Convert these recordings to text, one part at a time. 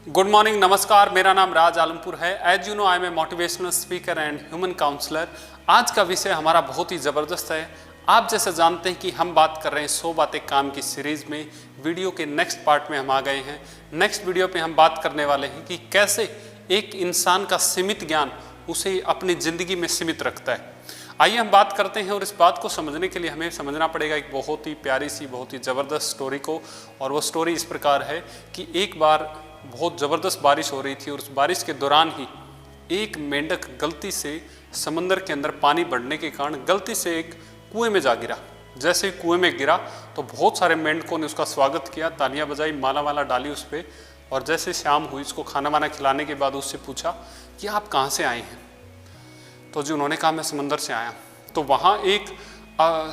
Good morning, नमस्कार। मेरा नाम राज आलमपुर है। As you know I am a motivational speaker and human counsellor. आज का विषय हमारा बहुत ही ज़बरदस्त है। आप जैसे जानते हैं कि हम बात कर रहे हैं 100 बातें काम की सीरीज़ में। वीडियो के नेक्स्ट पार्ट में हम आ गए हैं। नेक्स्ट वीडियो पे हम बात करने वाले हैं कि कैसे एक इंसान का सीमित ज्ञान उसे अपनी ज़िंदगी में सीमित रखता है। आइए हम बात करते हैं, और इस बात को समझने के लिए हमें समझना पड़ेगा एक बहुत ही प्यारी सी, बहुत ही ज़बरदस्त स्टोरी को। और वो स्टोरी इस प्रकार है कि एक बार बहुत ज़बरदस्त बारिश हो रही थी, और उस बारिश के दौरान ही एक मेंढक गलती से समंदर के अंदर पानी बढ़ने के कारण गलती से एक कुएं में जा गिरा। जैसे ही कुएं में गिरा तो बहुत सारे मेंढकों ने उसका स्वागत किया, तालियां बजाई, माला वाला डाली उस पर। और जैसे शाम हुई, उसको खाना वाना खिलाने के बाद उससे पूछा कि आप कहाँ से आए हैं। तो जी उन्होंने कहा मैं समंदर से आया। तो वहाँ एक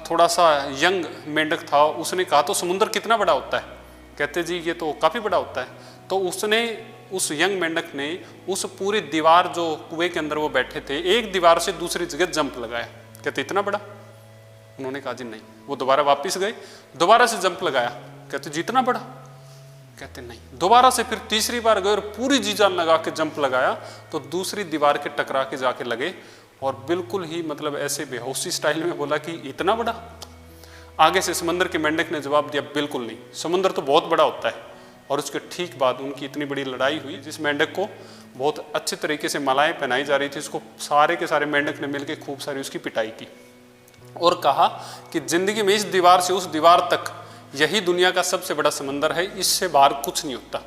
थोड़ा सा यंग मेंढक था, उसने कहा तो समुद्र कितना बड़ा होता है। कहते जी ये तो काफ़ी बड़ा होता है। तो उसने, उस यंग मेंढक ने उस पूरी दीवार, जो कुएं के अंदर वो बैठे थे, एक दीवार से दूसरी जगह जंप लगाया। कहते इतना बड़ा। उन्होंने कहा जी नहीं। वो दोबारा वापस गए, दोबारा से जंप लगाया। कहते जितना बड़ा। कहते नहीं। दोबारा से फिर तीसरी बार गए और पूरी जी जान लगा के जंप लगाया, तो दूसरी दीवार के टकरा के जाके लगे, और बिल्कुल ही मतलब ऐसे बेहोशी स्टाइल में बोला कि इतना बड़ा। आगे से समंदर के मेंढक ने जवाब दिया बिल्कुल नहीं, समुद्र तो बहुत बड़ा होता है। और उसके ठीक बाद उनकी इतनी बड़ी लड़ाई हुई, जिस मेंढक को बहुत अच्छे तरीके से मालाएं पहनाई जा रही थी, उसको सारे के सारे मेंढक ने मिलकर खूब सारी उसकी पिटाई की, और कहा कि जिंदगी में इस दीवार से उस दीवार तक यही दुनिया का सबसे बड़ा समंदर है, इससे बाहर कुछ नहीं होता।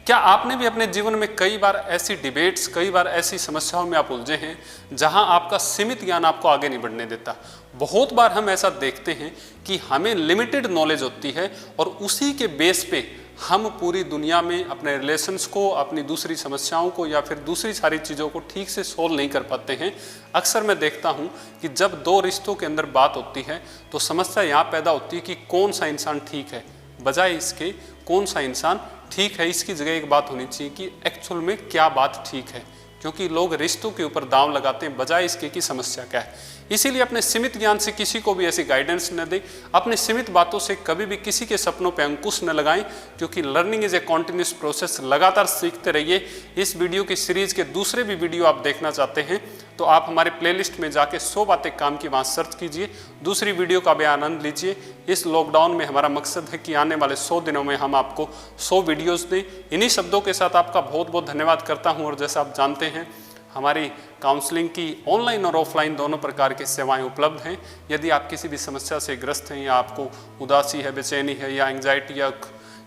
क्या आपने भी अपने जीवन में कई बार ऐसी डिबेट्स, कई बार ऐसी समस्याओं में आप उलझे हैं जहां आपका सीमित ज्ञान आपको आगे नहीं बढ़ने देता। बहुत बार हम ऐसा देखते हैं कि हमें लिमिटेड नॉलेज होती है, और उसी के बेस पे हम पूरी दुनिया में अपने रिलेशंस को, अपनी दूसरी समस्याओं को, या फिर दूसरी सारी चीज़ों को ठीक से सोल्व नहीं कर पाते हैं। अक्सर मैं देखता हूं कि जब दो रिश्तों के अंदर बात होती है तो समस्या यहाँ पैदा होती है कि कौन सा इंसान ठीक है, बजाय इसके कौन सा इंसान ठीक है। इसकी जगह एक बात होनी चाहिए कि एक्चुअल में क्या बात ठीक है, क्योंकि लोग रिश्तों के ऊपर दांव लगाते हैं बजाय इसके कि समस्या क्या है। इसीलिए अपने सीमित ज्ञान से किसी को भी ऐसी गाइडेंस न दें, अपने सीमित बातों से कभी भी किसी के सपनों पे अंकुश न लगाएं, क्योंकि learning is a continuous process. लगातार सीखते रहिए। इस वीडियो की सीरीज के दूसरे भी वीडियो आप देखना चाहते हैं तो आप हमारे प्लेलिस्ट में जाके 100 बातें काम की वहाँ सर्च कीजिए, दूसरी वीडियो का भी आनंद लीजिए। इस लॉकडाउन में हमारा मकसद है कि आने वाले 100 दिनों में हम आपको 100 वीडियोज़ दें। इन्हीं शब्दों के साथ आपका बहुत बहुत धन्यवाद करता हूँ। और जैसा आप जानते हैं, हमारी काउंसलिंग की ऑनलाइन और ऑफलाइन दोनों प्रकार की सेवाएं उपलब्ध हैं। यदि आप किसी भी समस्या से ग्रस्त हैं, या आपको उदासी है, बेचैनी है, या एंग्जाइटी, या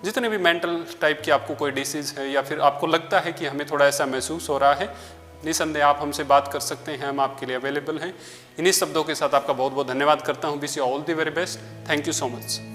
जितने भी मेंटल टाइप की आपको कोई डिसीज़ है, या फिर आपको लगता है कि हमें थोड़ा ऐसा महसूस हो रहा है, निसंदेह आप हमसे बात कर सकते हैं। हम आपके लिए अवेलेबल हैं। इन्हीं शब्दों के साथ आपका बहुत बहुत धन्यवाद करता हूँ। Wish you all the very best. Thank you so much.